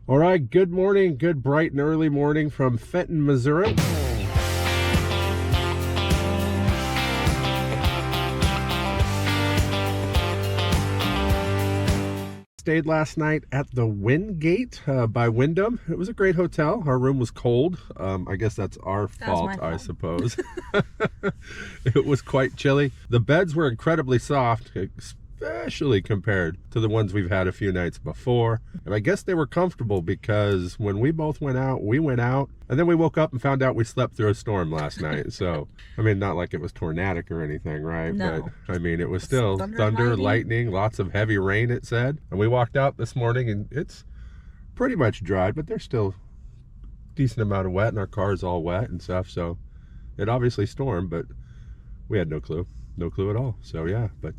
All right, good morning, good bright and early morning from Fenton, Missouri. Stayed last night at the Wingate by Wyndham. It was a great hotel. Our room was cold. I guess that's our fault, I suppose. It was quite chilly. The beds were incredibly soft, especially compared to the ones we've had a few nights before. And I guess they were comfortable because when we both went out, and then we woke up and found out we slept through a storm last night. So, I mean, not like it was tornadic or anything, right? No. But, I mean, it was still thunder, lightning, lots of heavy rain, it said. And we walked out this morning and it's pretty much dried, but there's still a decent amount of wet and our car's all wet and stuff. So it obviously stormed, but we had no clue at all. So yeah, but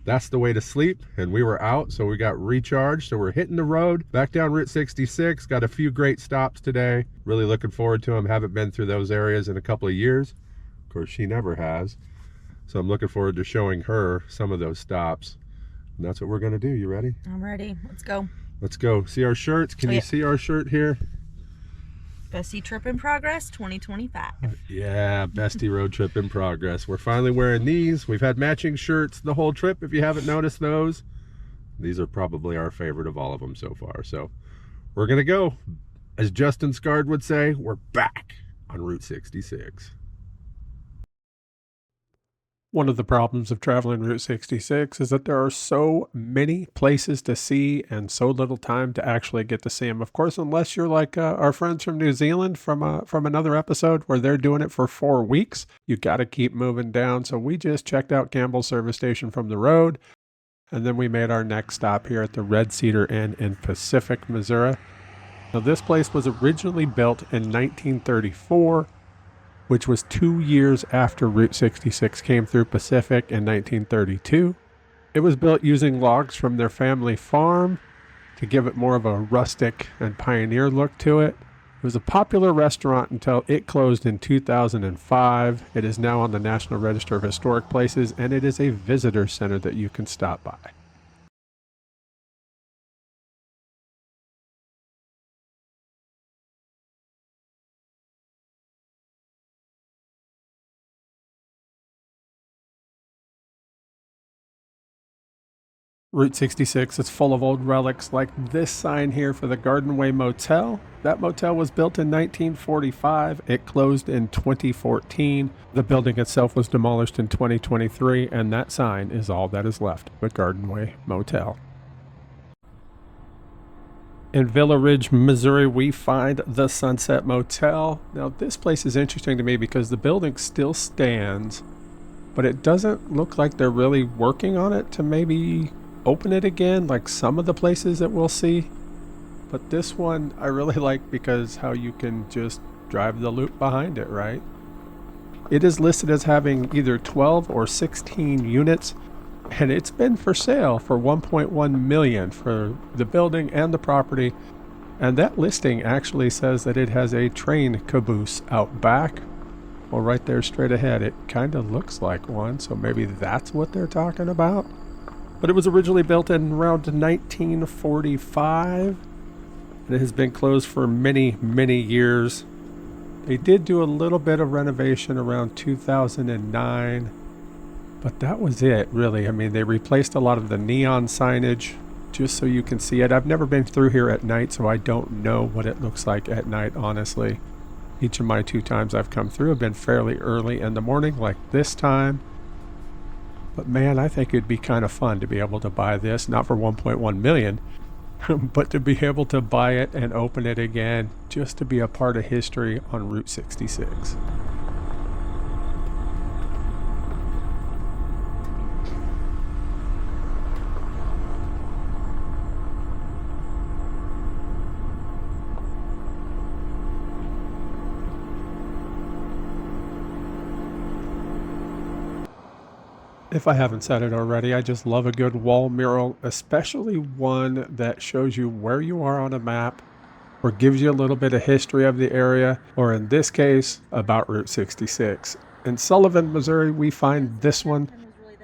that's the way to sleep. And we were out, so we got recharged. So we're hitting the road back down Route 66. Got a few great stops today. Really looking forward to them. Haven't been through those areas in a couple of years. Of course, she never has. So I'm looking forward to showing her some of those stops. And that's what we're gonna do. You ready? I'm ready. Let's go. Let's go. See our shirts? Can you see our shirt here? Bestie Trip in Progress 2025. Yeah, Bestie Road Trip in Progress. We're finally wearing these. We've had matching shirts the whole trip, if you haven't noticed those. These are probably our favorite of all of them so far. So we're going to go. As Justin Scard would say, we're back on Route 66. One of the problems of traveling Route 66 is that there are so many places to see and so little time to actually get to see them. Of course, unless you're like our friends from New Zealand from another episode where they're doing it for 4 weeks, you got to keep moving down. So we just checked out Campbell's service station from the road, and then we made our next stop here at the Red Cedar Inn in Pacific, Missouri. Now, this place was originally built in 1934, which was 2 years after Route 66 came through Pacific in 1932. It was built using logs from their family farm to give it more of a rustic and pioneer look to it. It was a popular restaurant until it closed in 2005. It is now on the National Register of Historic Places, and it is a visitor center that you can stop by. Route 66 is full of old relics like this sign here for the Garden Way Motel. That motel was built in 1945. It closed in 2014. The building itself was demolished in 2023, and that sign is all that is left of the Garden Way Motel. In Villa Ridge, Missouri, we find the Sunset Motel. Now, this place is interesting to me because the building still stands, but it doesn't look like they're really working on it to maybe open it again like some of the places that we'll see. But this one I really like because how you can just drive the loop behind it, right? It is listed as having either 12 or 16 units, and it's been for sale for $1.1 million for the building and the property. And that listing actually says that it has a train caboose out back. Well, right there straight ahead, it kind of looks like one, so maybe that's what they're talking about. But it was originally built in around 1945. And it has been closed for many, many years. They did do a little bit of renovation around 2009. But that was it, really. I mean, they replaced a lot of the neon signage just so you can see it. I've never been through here at night, so I don't know what it looks like at night, honestly. Each of my 2 times I've come through have been fairly early in the morning, like this time. But man, I think it'd be kind of fun to be able to buy this, not for $1.1 million, but to be able to buy it and open it again, just to be a part of history on Route 66. If I haven't said it already, I just love a good wall mural, especially one that shows you where you are on a map or gives you a little bit of history of the area, or in this case, about Route 66. In Sullivan, Missouri, we find this one.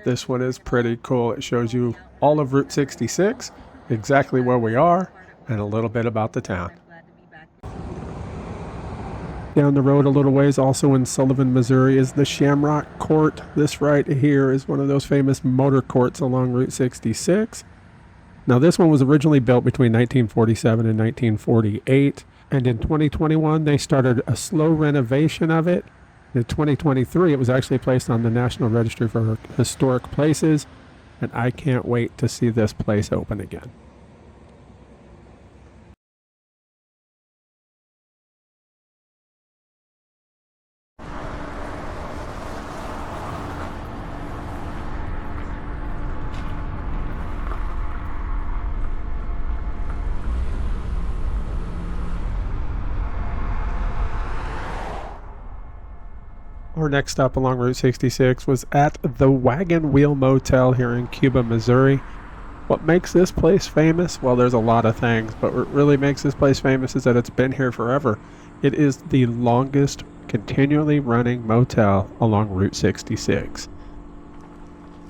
This one is pretty cool. It shows you all of Route 66, exactly where we are, and a little bit about the town. Down the road a little ways, also in Sullivan, Missouri, is the Shamrock Court. This right here is one of those famous motor courts along Route 66. Now, this one was originally built between 1947 and 1948, and in 2021 they started a slow renovation of it. In 2023, it was actually placed on the National Registry for Historic Places, and I can't wait to see this place open again. Our next stop along Route 66 was at the Wagon Wheel Motel here in Cuba, Missouri. What makes this place famous? Well, there's a lot of things, but what really makes this place famous is that it's been here forever. It is the longest continually running motel along Route 66.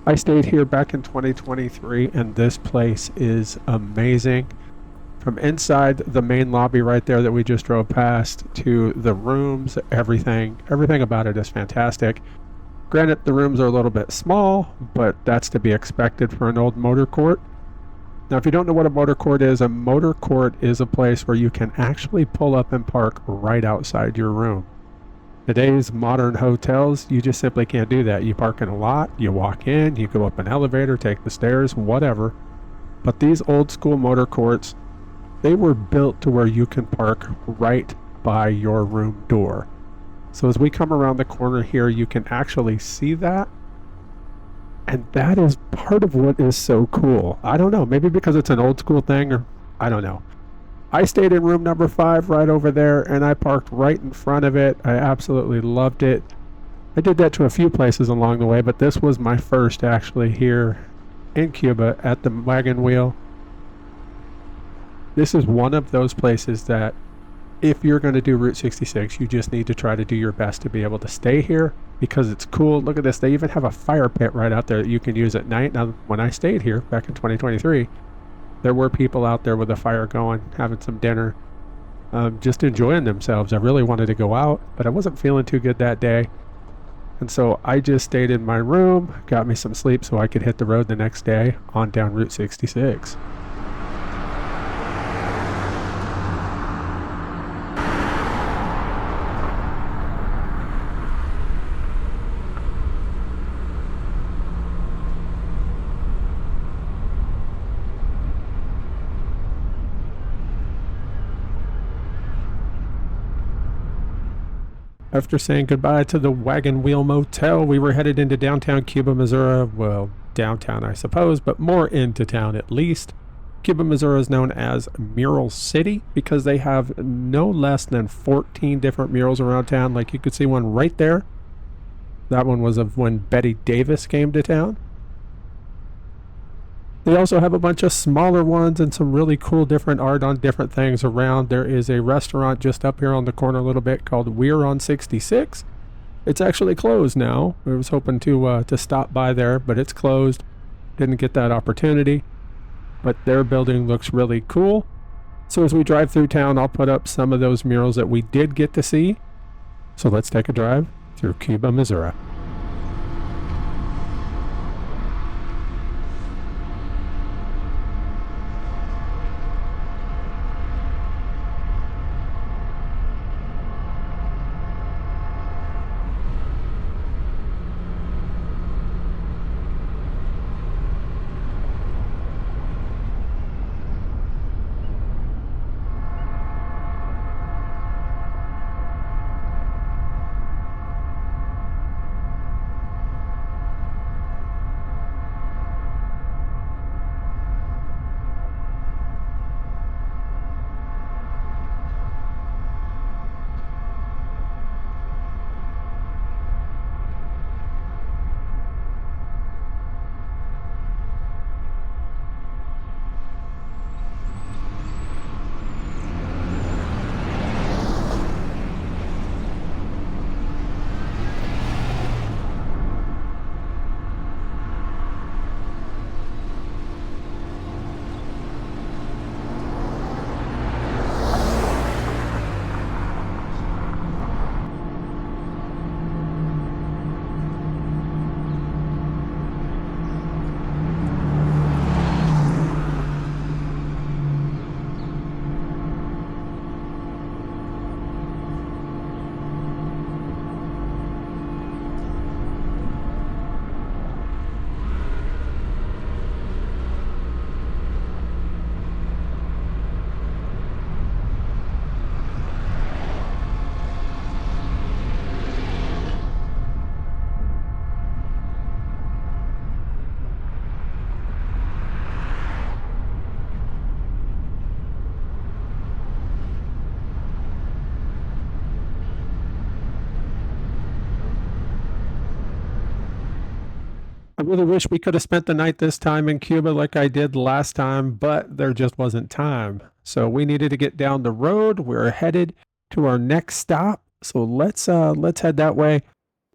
I stayed here back in 2023, and this place is amazing. From inside the main lobby right there that we just drove past to the rooms, everything about it is fantastic. Granted, the rooms are a little bit small, but that's to be expected for an old motor court. Now, if you don't know what a motor court is a place where you can actually pull up and park right outside your room. Today's modern hotels, you just simply can't do that. You park in a lot, you walk in, you go up an elevator, take the stairs, whatever. But these old school motor courts, they were built to where you can park right by your room door. So as we come around the corner here, you can actually see that. And that is part of what is so cool. I don't know, maybe because it's an old school thing, or I don't know. I stayed in room number 5 right over there, and I parked right in front of it. I absolutely loved it. I did that to a few places along the way, but this was my first actually here in Cuba at the Wagon Wheel. This is one of those places that if you're going to do Route 66, you just need to try to do your best to be able to stay here because it's cool. Look at this. They even have a fire pit right out there that you can use at night. Now, when I stayed here back in 2023, there were people out there with a fire going, having some dinner, just enjoying themselves. I really wanted to go out, but I wasn't feeling too good that day. And so I just stayed in my room, got me some sleep so I could hit the road the next day on down Route 66. After saying goodbye to the Wagon Wheel Motel, we were headed into downtown Cuba, Missouri. Well, downtown, I suppose, but more into town at least. Cuba, Missouri is known as Mural City because they have no less than 14 different murals around town. Like you could see one right there. That one was of when Betty Davis came to town. They also have a bunch of smaller ones and some really cool different art on different things around. There is a restaurant just up here on the corner a little bit called We're on 66. It's actually closed now. I was hoping to stop by there, but it's closed. Didn't get that opportunity. But their building looks really cool. So as we drive through town, I'll put up some of those murals that we did get to see. So let's take a drive through Cuba, Missouri. I really wish we could have spent the night this time in Cuba like I did last time, but there just wasn't time. So we needed to get down the road. We're headed to our next stop. So let's head that way.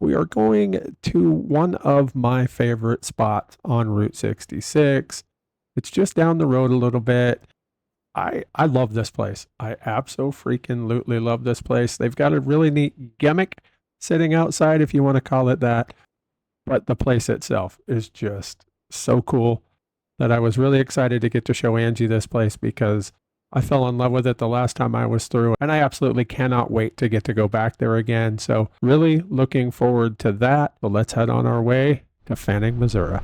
We are going to one of my favorite spots on Route 66. It's just down the road a little bit. I love this place. I absolutely love this place. They've got a really neat gimmick sitting outside, if you want to call it that. But the place itself is just so cool that I was really excited to get to show Angie this place because I fell in love with it the last time I was through. And I absolutely cannot wait to get to go back there again. So really looking forward to that. But let's head on our way to Fanning, Missouri.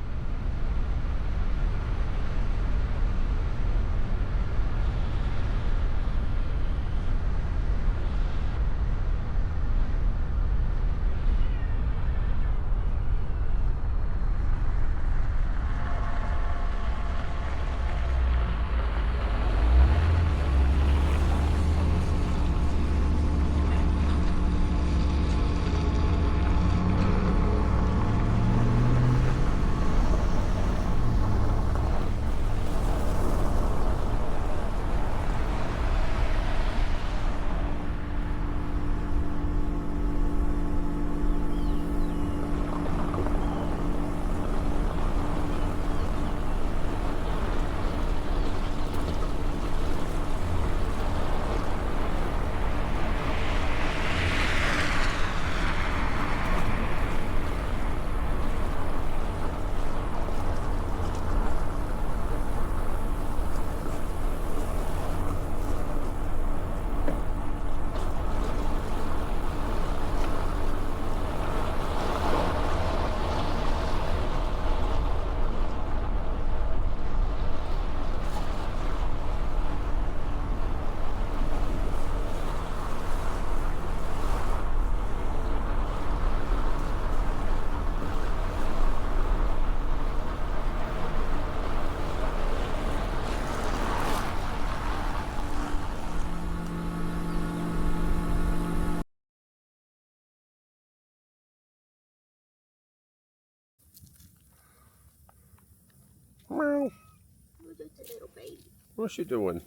Meow. What's she doing?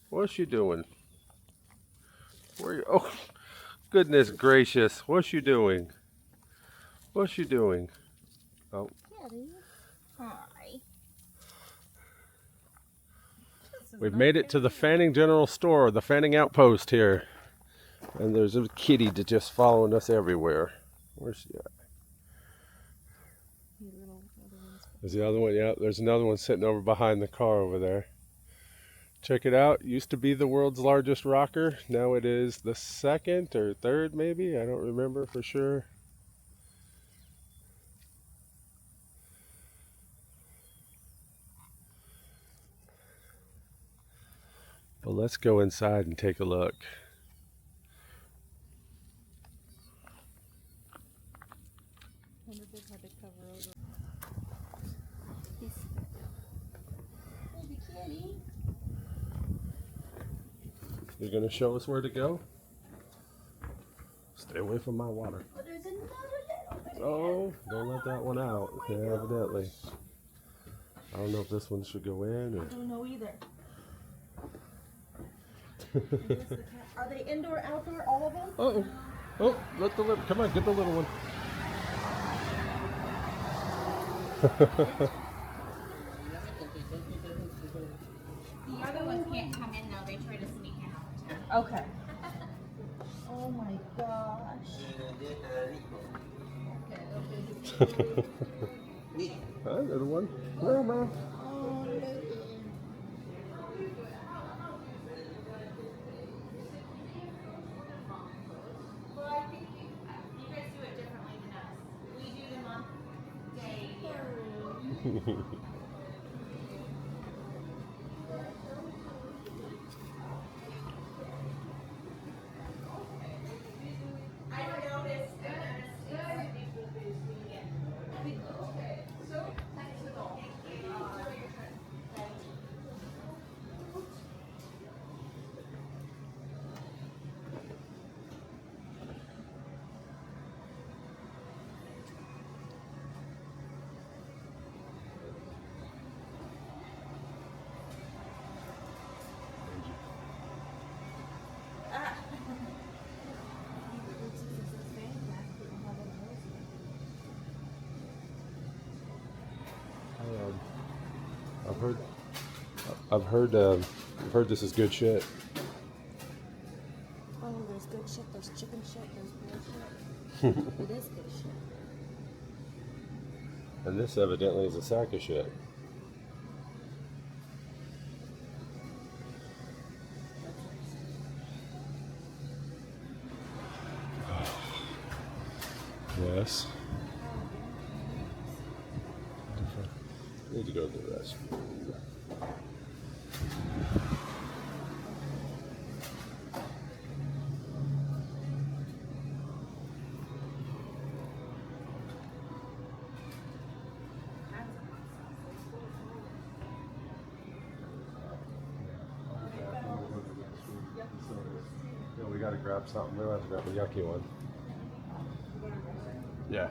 What's she doing? Where you? Oh, goodness gracious! What's she doing? What's she doing? Oh. Hi. We've made it to the Fanning General Store, the Fanning Outpost here. And there's a kitty that's just following us everywhere. Where's she at? There's the other one, yeah. There's another one sitting over behind the car over there. Check it out. Used to be the world's largest rocker. Now it is the second or third, maybe. I don't remember for sure. But let's go inside and take a look. You're gonna show us where to go? Stay away from my water. Oh, don't let that one out. Yeah, evidently. I don't know if this one should go in or. I don't know either. Are they indoor, outdoor, all of them? Uh-oh. Oh, let the little, come on, get the little one. The other ones can't come in though, they try to sneak in all the time. Okay. Oh my gosh. Hi, little one. Mama. Well, I think you guys do it differently than us. We do them on day here. I've heard this is good shit. Oh, there's good shit, there's chicken shit, there's bullshit. It is good shit. And this evidently is a sack of shit. Yes. Need to go to the restroom. Yeah, we gotta grab something. We'll have to grab a yucky one. Yeah.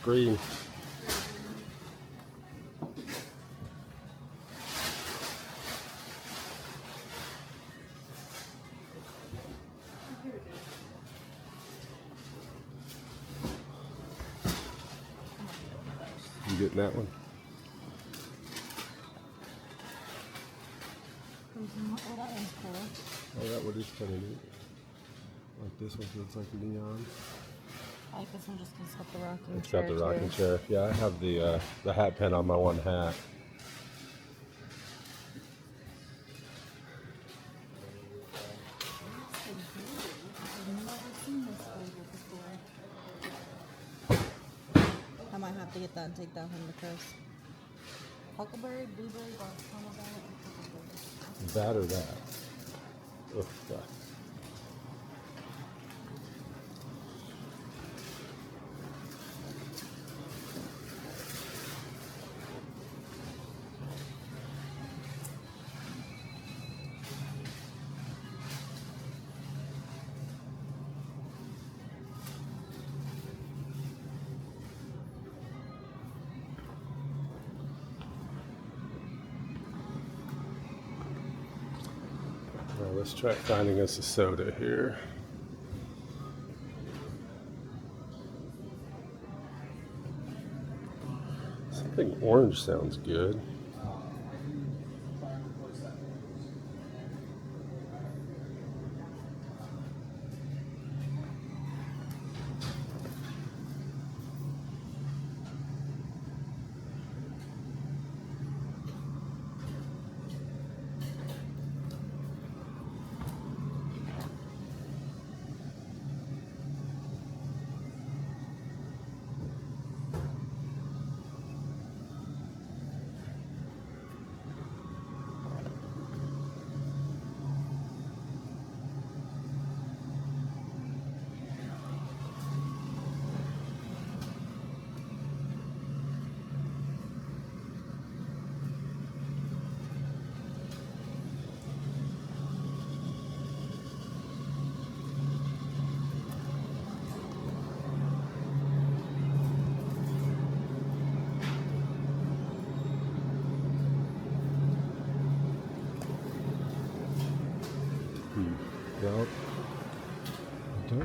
Green. You getting that one? Oh, that one's cool. Oh, that one is kind of neat. Like this one feels like neon. I like this one just because it's got the rocking It's chair. got the rocking chair. Yeah, I have the hat pin on my one hat. I might have to get that and take that home to Chris. Huckleberry, blueberry, pomegranate, and huckleberry. That or that. Oh, God. Well, let's try finding us a soda here. Something orange sounds good.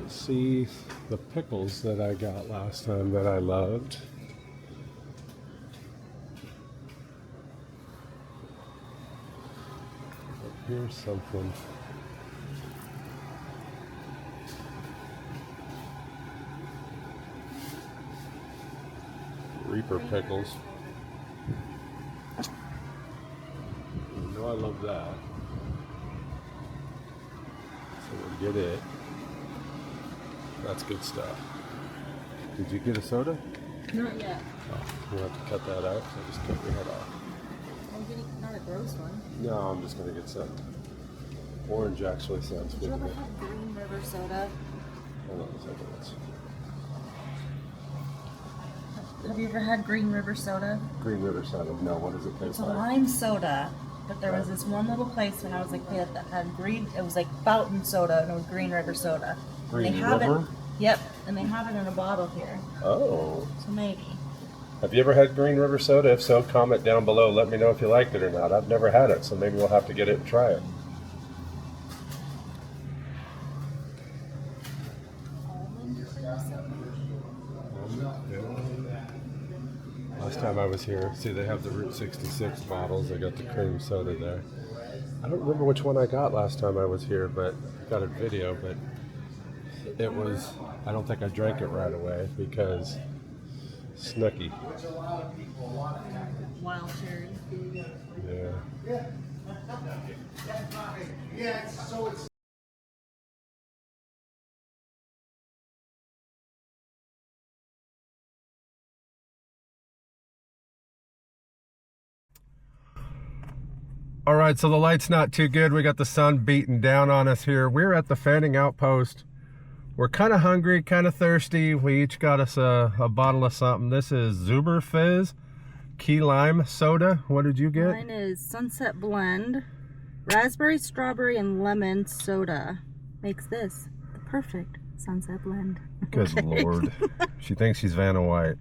Let's see the pickles that I got last time that I loved. Here's something. Reaper pickles. You know I love that. So we'll get it. That's good stuff. Did you get a soda? Not yet. Oh, you have to cut that out, so I just cut your head off. I'm getting not a gross one. No, I'm just gonna get some. Orange actually sounds Did good you to ever me. have Green River soda? Hold on a second. Have you ever had Green River soda? Green River soda. No, what does it taste It's a like? lime soda, but there was this one little place when I was a kid that had green. It was like fountain soda, and it was Green River soda. Green and they have River? it. Yep, and they have it in a bottle here. Oh. So maybe. Have you ever had Green River soda? If so, comment down below. Let me know if you liked it or not. I've never had it, so maybe we'll have to get it and try it. Last time I was here, see they have the Route 66 bottles. I got the cream soda there. I don't remember which one I got last time I was here, but I got a video, but it was, I don't think I drank it right away because Snooky. Wild cherry. Yeah. All right, so the light's not too good. We got the sun beating down on us here. We're at the Fanning Outpost. We're kind of hungry, kind of thirsty. We each got us a bottle of something. This is Zuber Fizz Key Lime Soda. What did you get? Mine is Sunset Blend, raspberry, strawberry, and lemon soda. Makes this the perfect sunset blend. Good Lord. She thinks she's Vanna White.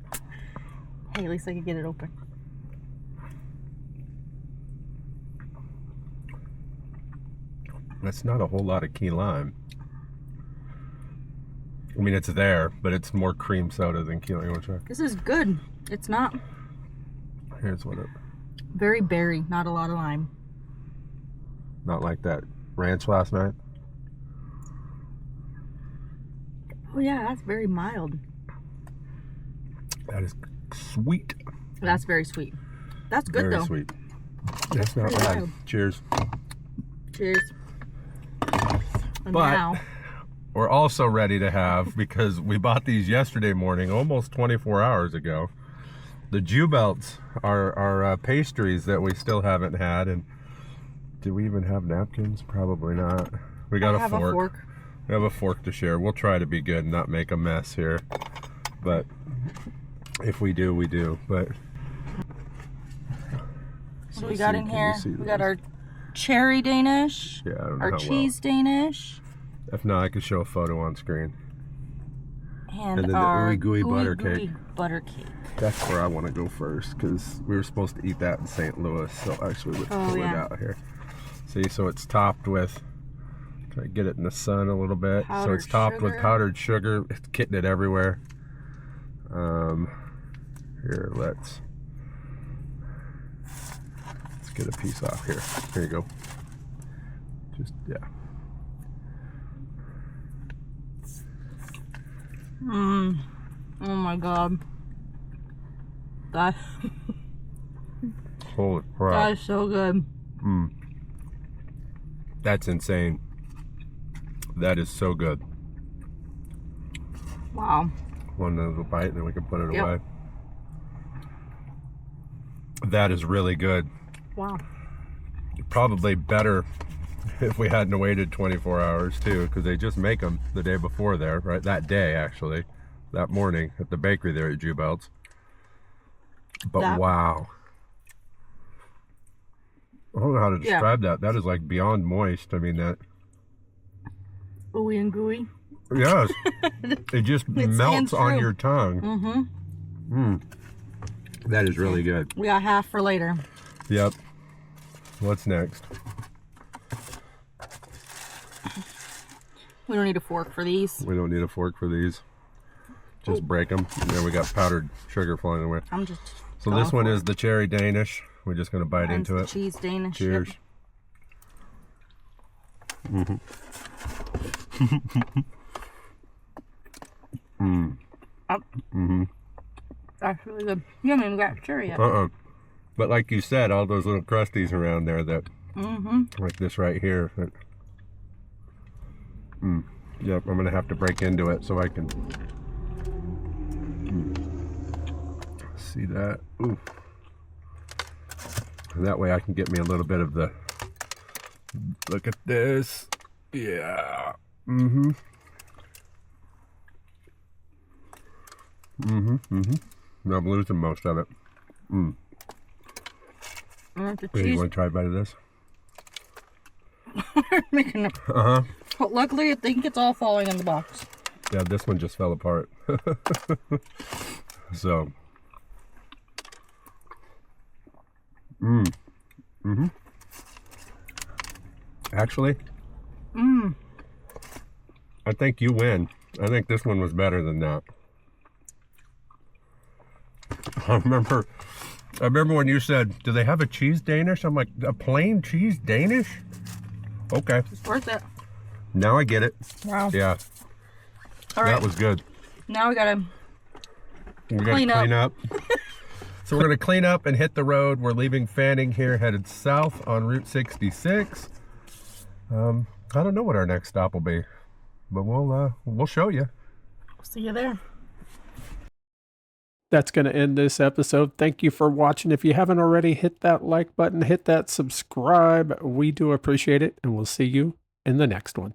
Hey, at least I could get it open. That's not a whole lot of key lime. I mean, it's there, but it's more cream soda than key lime. You want to try? This is good. It's not Here's what it. very berry, not a lot of lime. Not like that ranch last night. Oh yeah, that's very mild. That is sweet. That's very sweet. That's good Very though. sweet. That's not pretty bad. mild. Cheers. Cheers. And But now, we're also ready to have, because we bought these yesterday morning, almost 24 hours ago. The Jubelts are pastries that we still haven't had. And do we even have napkins? Probably not. We got I have a fork. We have a fork to share. We'll try to be good and not make a mess here. But if we do, we do. But What do we got in here? We got our cherry Danish, yeah, I don't know our how cheese Danish, well. If not, I could show a photo on screen. and then the our ooey gooey butter gooey cake. butter cake. That's where I want to go first, because we were supposed to eat that in St. Louis. So actually, let's pull it out here. See, so it's topped with. Try to get it in the sun a little bit. So Powdered it's topped with sugar. powdered sugar. It's getting it everywhere. Here, let's get a piece off here. Here you go. Just, yeah. Oh my god. That, Holy that crap. is so good. That's insane. That is so good. Wow. One little bite, and then we can put it Yep. away. That is really good. Wow. Probably better if we hadn't waited 24 hours too, because they just make them the day before there, right? That day, actually. That morning at the bakery there at Jubelt's. But wow. I don't know how to describe that. That is like beyond moist. I mean, that. Ooey and gooey. Yes. It just melts stands on true. your tongue. That is really good. We got half for later. Yep. What's next? We don't need a fork for these. We don't need a fork for these. Just break them. And then we got powdered sugar flying away. I'm just. So this one is the cherry Danish. We're just going to bite Mine's into the it. cheese Danish. Cheers. Yep. That's really good. You haven't even got cherry yet. But like you said, all those little crusties around there that, like this right here. That, yep, I'm going to have to break into it so I can see that. Ooh. And that way I can get me a little bit of the, look at this. Yeah. I'm losing most of it. And the Hey, you cheese. want to try a bite of this? Making it. But luckily, I think it's all falling in the box. Yeah, this one just fell apart. So. Actually. I think you win. I think this one was better than that. I remember when you said, do they have a cheese Danish? I'm like, a plain cheese Danish? Okay. It's worth it. Now I get it. Wow. Yeah. All right. That was good. Now we gotta We're gonna clean up. So we're gonna clean up and hit the road. We're leaving Fanning here, headed south on Route 66. I don't know what our next stop will be, but we'll show you. see you there. That's going to end this episode. Thank you for watching. If you haven't already, hit that like button, hit that subscribe. We do appreciate it, and we'll see you in the next one.